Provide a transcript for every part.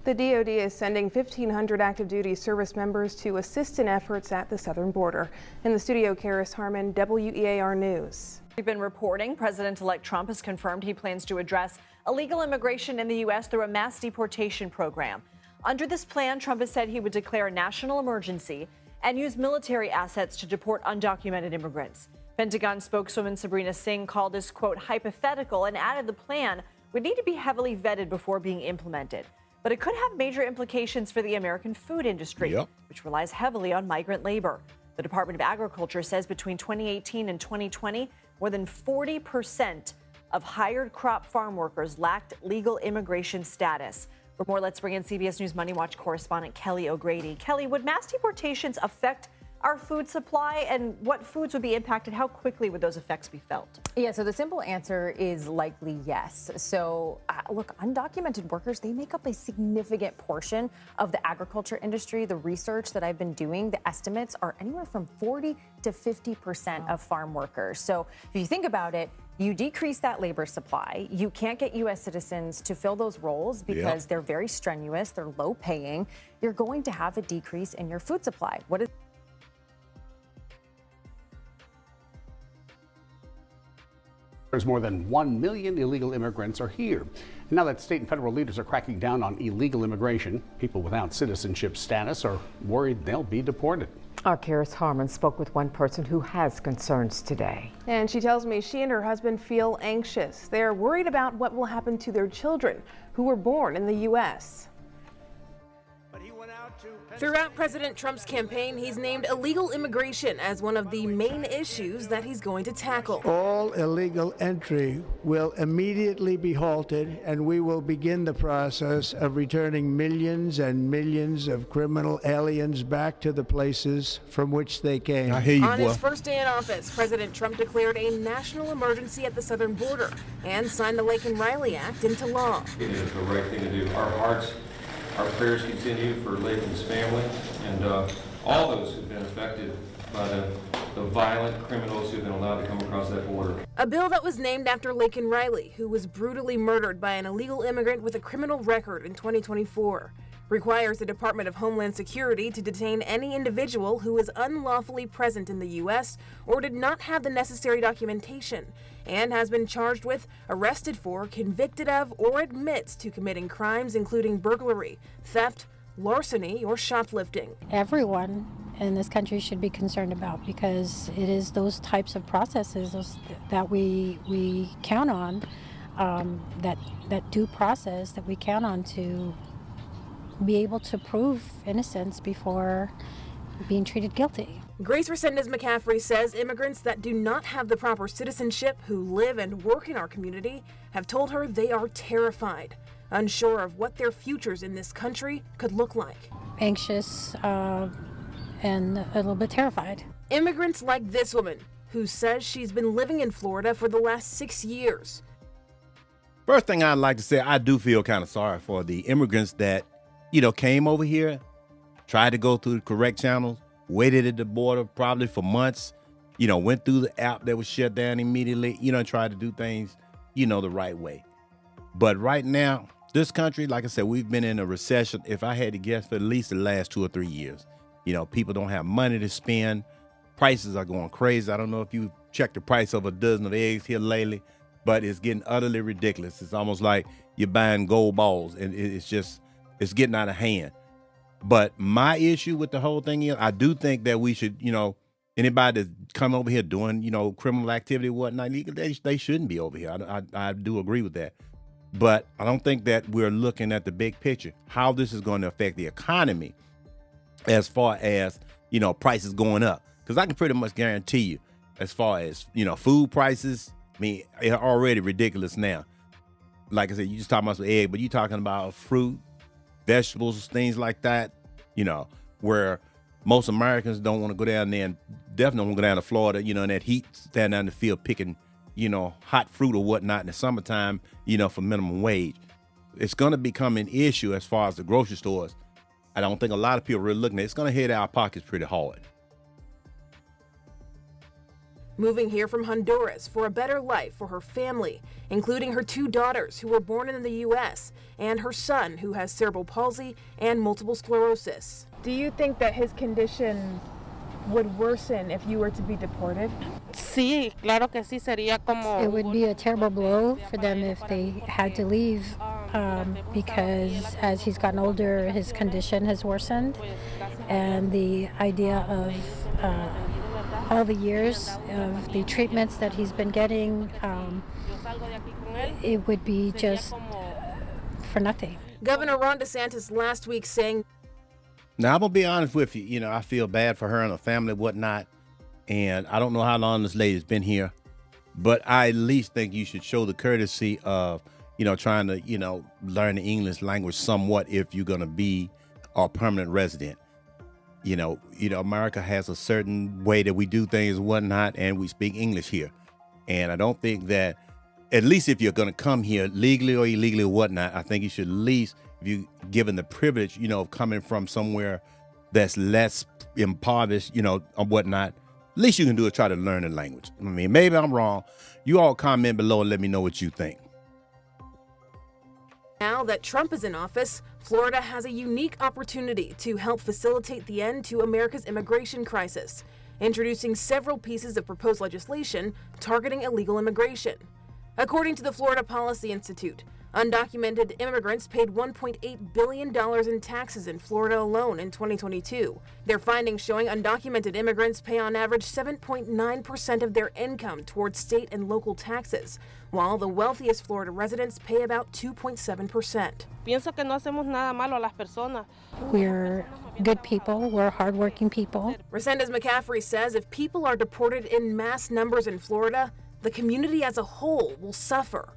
The DoD is sending 1,500 active duty service members to assist in efforts at the southern border. In the studio, Karis Harmon, WEAR News. We've been reporting President-elect Trump has confirmed he plans to address illegal immigration in the U.S. through a mass deportation program. Under this plan, Trump has said he would declare a national emergency and use military assets to deport undocumented immigrants. Pentagon spokeswoman Sabrina Singh called this, quote, hypothetical, and added the plan would need to be heavily vetted before being implemented. But it could have major implications for the American food industry, which relies heavily on migrant labor. The Department of Agriculture says between 2018 and 2020, more than 40% of hired crop farm workers lacked legal immigration status. For more, let's bring in CBS News Money Watch correspondent Kelly O'Grady. Kelly, would mass deportations affect our food supply, and what foods would be impacted? How quickly would those effects be felt? Yeah, so the simple answer is likely yes. So look, undocumented workers, they make up a significant portion of the agriculture industry. The research that I've been doing, the estimates are anywhere from 40 to 50% of farm workers. So if you think about it, you decrease that labor supply. You can't get U.S. citizens to fill those roles because they're very strenuous, they're low paying. You're going to have a decrease in your food supply. There's more than 1 million illegal immigrants are here. And now that state and federal leaders are cracking down on illegal immigration, people without citizenship status are worried they'll be deported. Our Karis Harmon spoke with one person who has concerns today. And she tells me she and her husband feel anxious. They're worried about what will happen to their children who were born in the U.S. Throughout President Trump's campaign, he's named illegal immigration as one of the main issues that he's going to tackle. All illegal entry will immediately be halted, and we will begin the process of returning millions and millions of criminal aliens back to the places from which they came. I hear you, On boy. his first day in office, President Trump declared a national emergency at the southern border and signed the Laken-Riley Act into law. It is the right thing to do. Our prayers continue for Laken's family and all those who've been affected by the violent criminals who've been allowed to come across that border. A bill that was named after Laken-Riley, who was brutally murdered by an illegal immigrant with a criminal record in 2024, requires the Department of Homeland Security to detain any individual who is unlawfully present in the U.S. or did not have the necessary documentation and has been charged with, arrested for, convicted of, or admits to committing crimes including burglary, theft, larceny, or shoplifting. Everyone in this country should be concerned about, because it is those types of processes that we count on, that due process that we count on to be able to prove innocence before being treated guilty. Grace Resendez-McCaffrey says immigrants that do not have the proper citizenship who live and work in our community have told her they are terrified, unsure of what their futures in this country could look like. Anxious and a little bit terrified. Immigrants like this woman, who says she's been living in Florida for the last 6 years. First thing I'd like to say, I do feel kind of sorry for the immigrants that, came over here, tried to go through the correct channels, waited at the border probably for months, went through the app that was shut down immediately, tried to do things, the right way. But right now, this country, like I said, we've been in a recession, if I had to guess, for at least the last 2 or 3 years. People don't have money to spend. Prices are going crazy. I don't know if you checked the price of a dozen of eggs here lately, but it's getting utterly ridiculous. It's almost like you're buying gold balls, and it's getting out of hand. But my issue with the whole thing is, I do think that we should, anybody that's come over here doing, criminal activity, whatnot, they shouldn't be over here. I do agree with that. But I don't think that we're looking at the big picture, how this is going to affect the economy as far as, prices going up. Because I can pretty much guarantee you, as far as, food prices, they're already ridiculous now. Like I said, you just talking about some egg, but you're talking about fruit, vegetables, things like that, where most Americans don't want to go down there, and definitely don't want to go down to Florida, in that heat, stand down in the field picking, hot fruit or whatnot in the summertime, for minimum wage. It's going to become an issue as far as the grocery stores. I don't think a lot of people are really looking at it. It's going to hit our pockets pretty hard. moving here from Honduras for a better life for her family, including her 2 daughters who were born in the U.S. and her son who has cerebral palsy and multiple sclerosis. Do you think that his condition would worsen if you were to be deported? Sí, claro que sí, sería como... It would be a terrible blow for them if they had to leave because as he's gotten older, his condition has worsened. And the idea of all the years of the treatments that he's been getting, it would be just for nothing. Governor Ron DeSantis last week saying, now, I'm going to be honest with you. You know, I feel bad for her and her family and whatnot. And I don't know how long this lady's been here, but I at least think you should show the courtesy of, you know, trying to, you know, learn the English language somewhat if you're going to be a permanent resident. You know, America has a certain way that we do things and whatnot, and we speak English here. And I don't think that, at least if you're going to come here legally or illegally or whatnot, I think you should at least, if you're given the privilege, you know, of coming from somewhere that's less impoverished, you know, or whatnot, at least you can do is try to learn the language. I mean, maybe I'm wrong. You all comment below and let me know what you think. now that Trump is in office, Florida has a unique opportunity to help facilitate the end to America's immigration crisis, introducing several pieces of proposed legislation targeting illegal immigration. According to the Florida Policy Institute, undocumented immigrants paid $1.8 billion in taxes in Florida alone in 2022. Their findings showing undocumented immigrants pay on average 7.9% of their income towards state and local taxes, while the wealthiest Florida residents pay about 2.7%. Pienso que no hacemos nada malo a las personas. We're good people, we're hardworking people. Resendez McCaffrey says if people are deported in mass numbers in Florida, the community as a whole will suffer.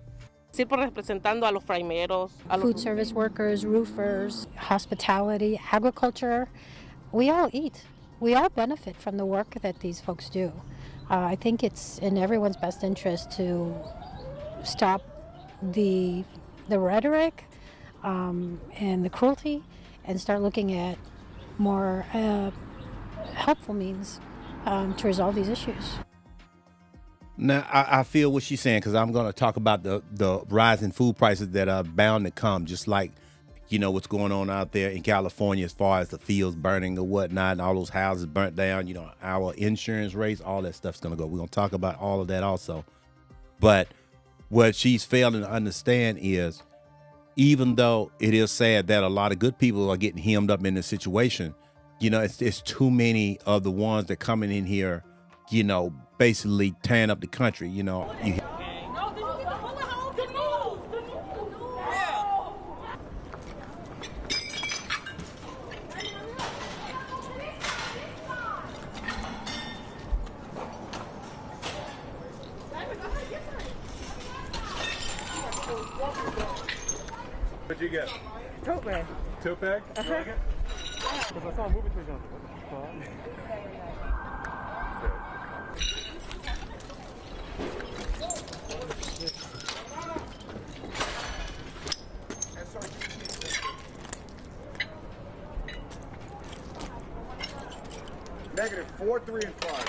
Siempre representando a los fraimeros, a los Food service workers, roofers, hospitality, agriculture, we all eat. We all benefit from the work that these folks do. I think it's in everyone's best interest to stop the rhetoric and the cruelty and start looking at more helpful means to resolve these issues. Now, I feel what she's saying, because I'm going to talk about the rise in food prices that are bound to come, just like, you know, what's going on out there in California as far as the fields burning or whatnot, and all those houses burnt down, you know, our insurance rates, all that stuff's going to go. We're going to talk about all of that also. But what she's failing to understand is, even though it is sad that a lot of good people are getting hemmed up in this situation, you know, it's too many of the ones that coming in here, you know, basically tearing up the country, you know. What'd you get? Tote bag. Tote bag? You like it? Because I saw him moving to his -4, 3, and 5.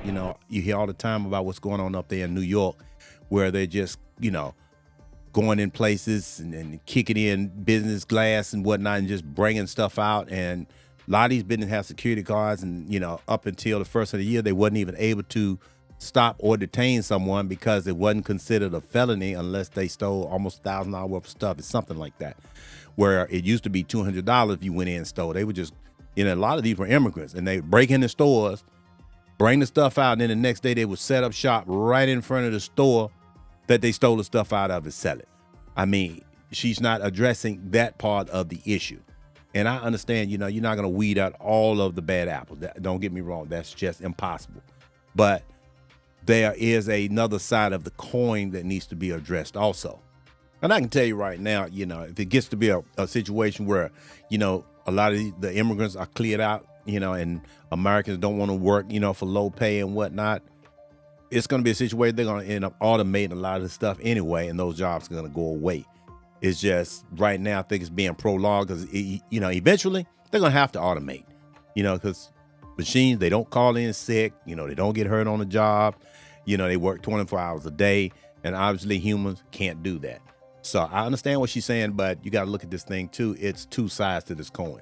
You know, you hear all the time about what's going on up there in New York, where they're just, you know, going in places and kicking in business glass and whatnot and just bringing stuff out. And a lot of these businesses have security guards, and, you know, up until the first of the year, they wasn't even able to stop or detain someone because it wasn't considered a felony unless they stole almost $1,000 worth of stuff. It's something like that, where it used to be $200 if you went in and stole. They would just, you know, a lot of these were immigrants, and they break into stores, bring the stuff out, and then the next day they would set up shop right in front of the store that they stole the stuff out of and sell it. I mean, she's not addressing that part of the issue. And I understand, you know, you're not going to weed out all of the bad apples. Don't get me wrong. That's just impossible. But there is another side of the coin that needs to be addressed also. And I can tell you right now, if it gets to be a situation where, a lot of the immigrants are cleared out, and Americans don't want to work, for low pay and whatnot, it's going to be a situation they're going to end up automating a lot of the stuff anyway, and those jobs are going to go away. It's just right now, I think it's being prolonged because, eventually they're going to have to automate, because machines, they don't call in sick, they don't get hurt on the job, they work 24 hours a day, and obviously humans can't do that. So I understand what she's saying, but you got to look at this thing too. It's two sides to this coin.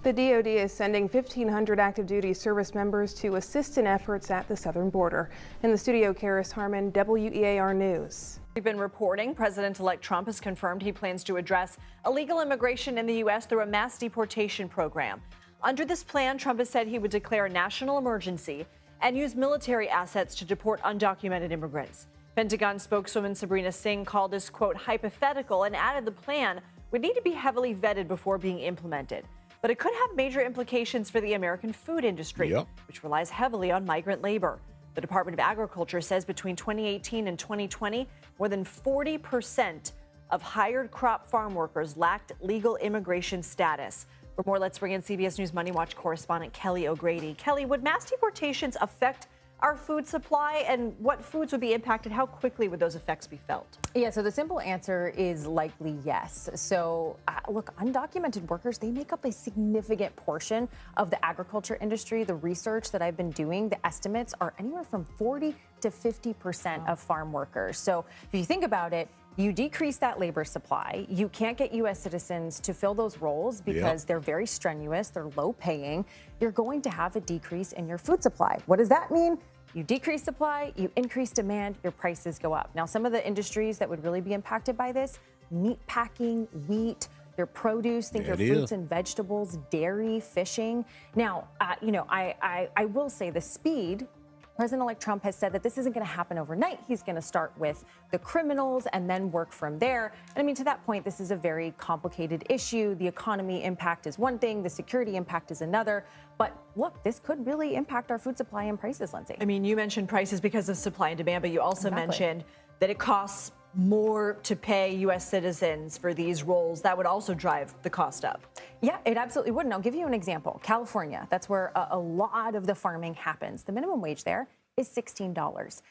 The DoD is sending 1,500 active duty service members to assist in efforts at the southern border. In the studio, Karis Harmon, WEAR News. We've been reporting President-elect Trump has confirmed he plans to address illegal immigration in the U.S. through a mass deportation program. Under this plan, Trump has said he would declare a national emergency and use military assets to deport undocumented immigrants. Pentagon spokeswoman Sabrina Singh called this, quote, hypothetical, and added the plan would need to be heavily vetted before being implemented. But it could have major implications for the American food industry, which relies heavily on migrant labor. The Department of Agriculture says between 2018 and 2020, more than 40% of hired crop farm workers lacked legal immigration status. For more, let's bring in CBS News Money Watch correspondent Kelly O'Grady. Kelly, would mass deportations affect our food supply, and what foods would be impacted? How quickly would those effects be felt? Yeah, so the simple answer is likely yes. So look, undocumented workers, they make up a significant portion of the agriculture industry. The research that I've been doing, the estimates are anywhere from 40 to 50% of farm workers. So if you think about it, you decrease that labor supply. You can't get U.S. citizens to fill those roles because they're very strenuous, they're low paying. You're going to have a decrease in your food supply. What does that mean? You decrease supply, you increase demand, your prices go up. Now, some of the industries that would really be impacted by this, meat packing, wheat, your produce, think your fruits and vegetables, dairy, fishing. Now, I will say the speed. President-elect Trump has said that this isn't going to happen overnight. He's going to start with the criminals and then work from there. And I mean, to that point, this is a very complicated issue. The economy impact is one thing, the security impact is another. But look, this could really impact our food supply and prices, Lindsay. I mean, you mentioned prices because of supply and demand, but you also mentioned that it costs more to pay U.S. citizens for these roles. That would also drive the cost up. Yeah, it absolutely would. And I'll give you an example. California, that's where a lot of the farming happens. The minimum wage there is $16.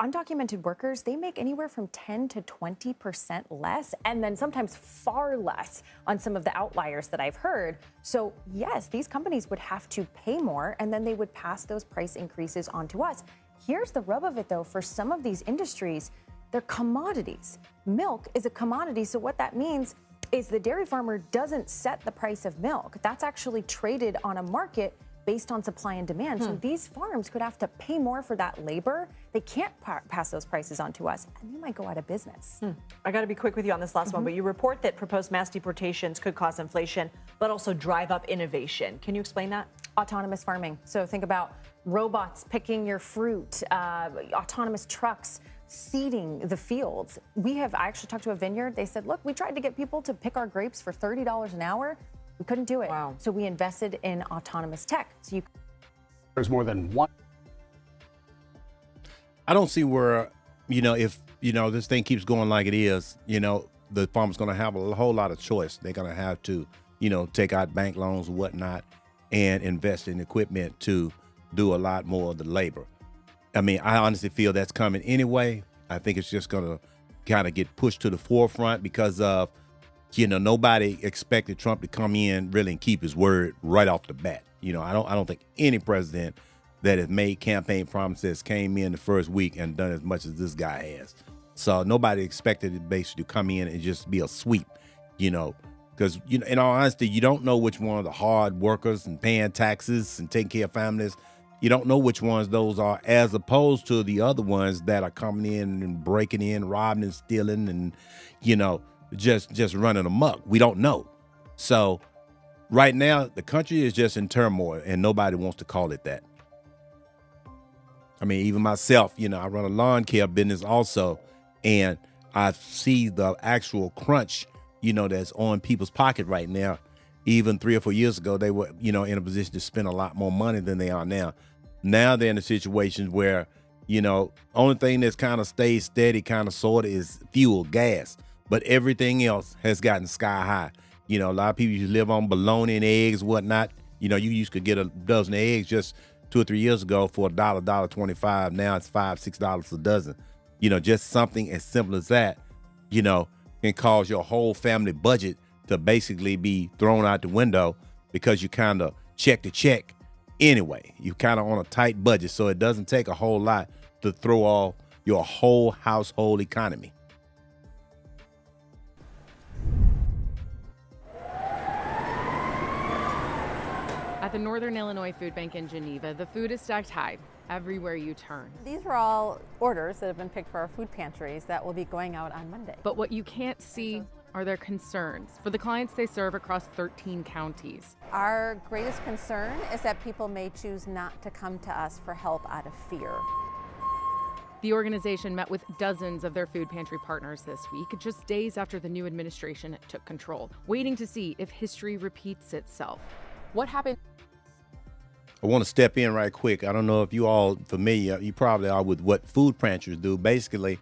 Undocumented workers, they make anywhere from 10 to 20% less, and then sometimes far less on some of the outliers that I've heard. So yes, these companies would have to pay more, and then they would pass those price increases on to us. Here's the rub of it, though. For some of these industries, they're commodities. Milk is a commodity, so what that means is the dairy farmer doesn't set the price of milk. That's actually traded on a market based on supply and demand. So these farms could have to pay more for that labor. They can't pass those prices on to us, and they might go out of business. I got to be quick with you on this last one, but you report that proposed mass deportations could cause inflation, but also drive up innovation. Can you explain that? Autonomous farming. So think about robots picking your fruit, autonomous trucks seeding the fields. I actually talked to a vineyard. They said, look, we tried to get people to pick our grapes for $30 an hour. We couldn't do it. Wow. So we invested in autonomous tech. So there's more than one. I don't see where, if, this thing keeps going like it is, the farmer's going to have a whole lot of choice. They're going to have to, take out bank loans and whatnot and invest in equipment to do a lot more of the labor. I mean, I honestly feel that's coming anyway. I think it's just going to kind of get pushed to the forefront because of, nobody expected Trump to come in really and keep his word right off the bat. I don't think any president that has made campaign promises came in the first week and done as much as this guy has. So nobody expected it basically to come in and just be a sweep, because, in all honesty, you don't know which one of the hard workers and paying taxes and taking care of families, you don't know which ones those are, as opposed to the other ones that are coming in and breaking in, robbing and stealing and, just running amok. We don't know. So right now, the country is just in turmoil and nobody wants to call it that. I mean, even myself, I run a lawn care business also, and I see the actual crunch, that's on people's pocket right now. Even 3 or 4 years ago, they were, in a position to spend a lot more money than they are now. Now they're in a situation where, You know, only thing that's kind of stayed steady, kind of sort of, is fuel, gas. But everything else has gotten sky high. You know, a lot of people used to live on bologna and eggs, whatnot. You know, you used to get a dozen of eggs just 2 or 3 years ago for $1.25. Now it's $5-6 a dozen. You know, just something as simple as that, you know, can cause your whole family budget to basically be thrown out the window because you kind of check to check anyway. You kind of on a tight budget, so it doesn't take a whole lot to throw off your whole household economy. At the Northern Illinois Food Bank in Geneva, the food is stacked high everywhere you turn. These are all orders that have been picked for our food pantries that will be going out on Monday. But what you can't see are their concerns for the clients they serve across 13 counties. Our greatest concern is that people may choose not to come to us for help out of fear. The organization met with dozens of their food pantry partners this week, just days after the new administration took control, waiting to see if history repeats itself. What happened? I want to step in right quick. I don't know if you all familiar, you probably are, with what food pantries do. Basically,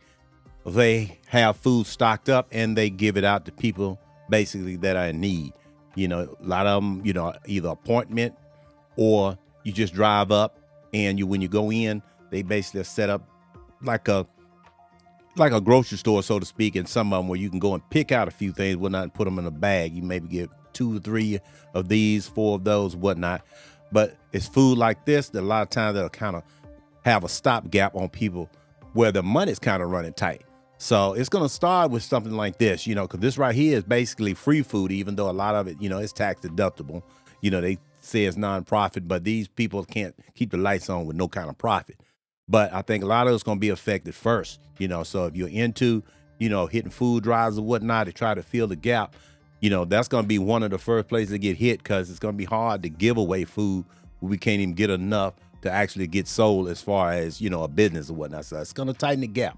they have food stocked up and they give it out to people basically that are in need. You know, a lot of them, you know, either appointment or you just drive up and when you go in, they basically set up like a grocery store, so to speak, and some of them where you can go and pick out a few things, whatnot, and put them in a bag. You maybe get 2 or 3 of these, 4 of those, whatnot. But it's food like this that a lot of times they'll kind of have a stopgap on people where the money's kind of running tight. So it's going to start with something like this, you know, because this right here is basically free food, even though a lot of it, you know, is tax deductible. You know, they say it's nonprofit, but these people can't keep the lights on with no kind of profit. But I think a lot of it's going to be affected first, you know. So if you're into, you know, hitting food drives or whatnot to try to fill the gap, you know, that's going to be one of the first places to get hit, because it's going to be hard to give away food we can't even get enough to actually get sold as far as, you know, a business or whatnot. So it's going to tighten the gap.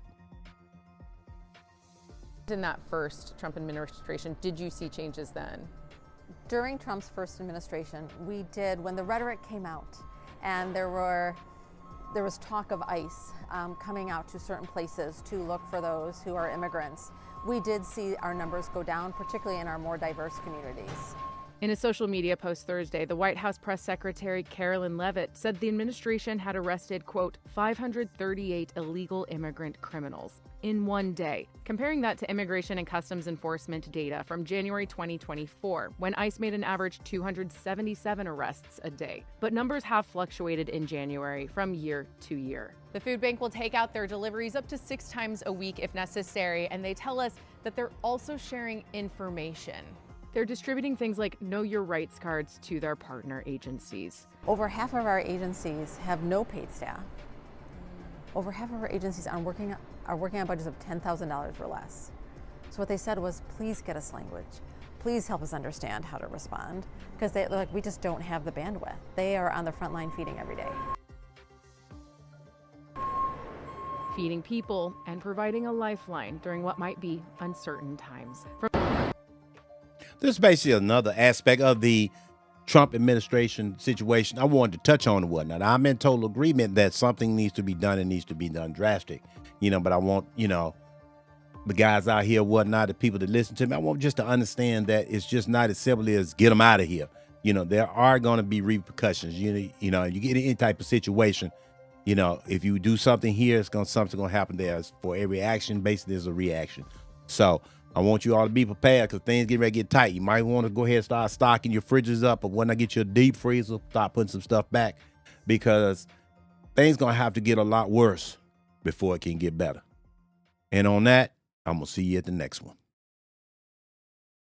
In that first Trump administration, did you see changes then? During Trump's first administration, we did, when the rhetoric came out and there was talk of ICE coming out to certain places to look for those who are immigrants, we did see our numbers go down, particularly in our more diverse communities. In a social media post Thursday, the White House press secretary Carolyn Leavitt said the administration had arrested, quote, 538 illegal immigrant criminals in one day, comparing that to Immigration and Customs Enforcement data from January 2024, when ICE made an average 277 arrests a day. But numbers have fluctuated in January from year to year. The food bank will take out their deliveries up to 6 times a week if necessary, and they tell us that they're also sharing information. They're distributing things like Know Your Rights cards to their partner agencies. Over half of our agencies have no paid staff. Over half of our agencies are working on budgets of $10,000 or less. So what they said was, please get us language. Please help us understand how to respond, because they're like, we just don't have the bandwidth. They are on the front line feeding every day. Feeding people and providing a lifeline during what might be uncertain times. This is basically another aspect of the Trump administration situation I wanted to touch on and whatnot. I'm in total agreement that something needs to be done and needs to be done drastic, you know, but I want, you know, the guys out here, whatnot, the people that listen to me, I want just to understand that it's just not as simple as get them out of here. You know, there are going to be repercussions. You know, you get in any type of situation, you know, if you do something here, something's going to happen there. For every action, basically, there's a reaction. So I want you all to be prepared, because things get ready to get tight. You might want to go ahead and start stocking your fridges up, or when I get your deep freezer, start putting some stuff back, because things going to have to get a lot worse before it can get better. And on that, I'm going to see you at the next one.